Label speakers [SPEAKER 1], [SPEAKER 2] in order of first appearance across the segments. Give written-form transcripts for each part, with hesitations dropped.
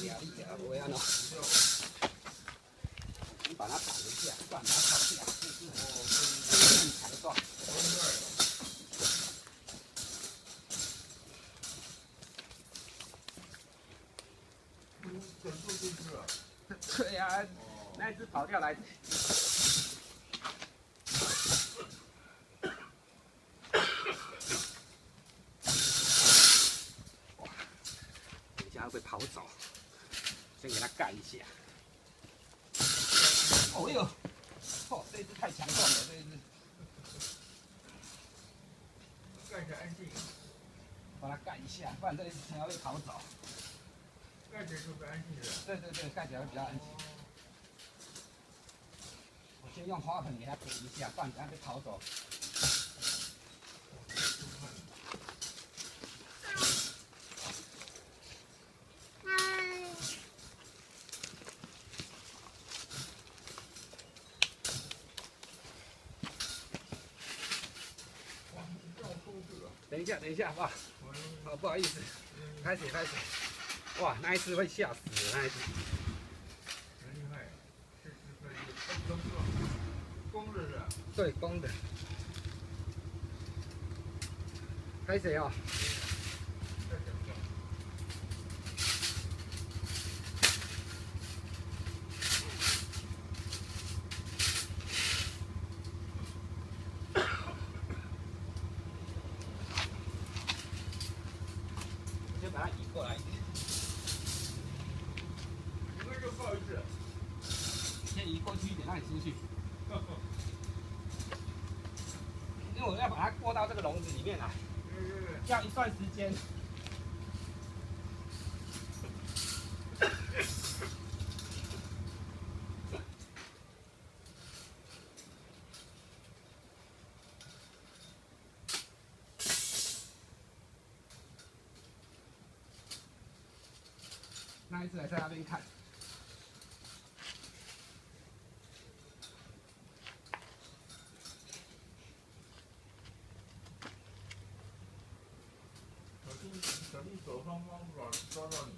[SPEAKER 1] 压力啊，不会安怎？你把它绑一下，把它套起来，就是裁断。
[SPEAKER 2] 整数进去了。
[SPEAKER 1] 对呀、那一只跑掉来。等一下会跑走，先给它干一下。哦呦，哦，这只太强壮了，这只。
[SPEAKER 2] 干起来安静。
[SPEAKER 1] 把它干一下，不然这一只才会跑走。
[SPEAKER 2] 干起来就不安静了。
[SPEAKER 1] 对对对，干起来会比较安静。我先用花盆给它点一下，不然等下被跑走。等一下，等一下，哇，好不好意思，开始。哇，那一只会吓死的，那一只。
[SPEAKER 2] 很厉害，这只可以，都是公的是吧？
[SPEAKER 1] 对，公的。开始哦。
[SPEAKER 2] 太强壮。
[SPEAKER 1] 先把它移过来一点。
[SPEAKER 2] 一个就抱一次。
[SPEAKER 1] 先移过去一点，让你出去。因为我要把它过到这个笼子里面来，要一段时间。那一只还在那边看。
[SPEAKER 2] 小心手上方不老抓到你。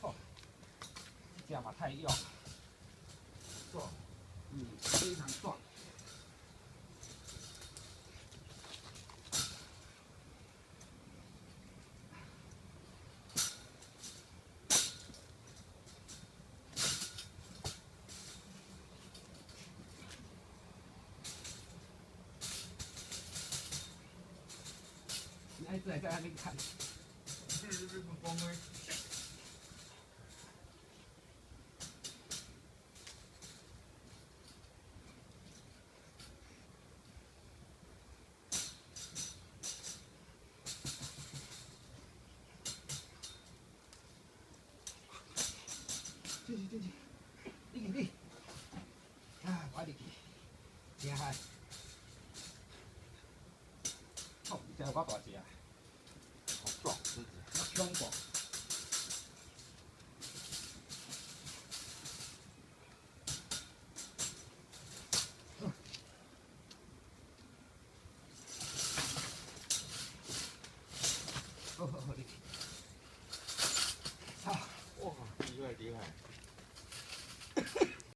[SPEAKER 1] 哦，这样吧，太硬。
[SPEAKER 2] 壮。
[SPEAKER 1] 非常壮。那一只还在那边看。
[SPEAKER 2] 这个光辉。
[SPEAKER 1] 进去，你，啊，快点，厉害！哦，这有我大只啊，好壮，狮子，凶猛。好，
[SPEAKER 2] 哇，厉害。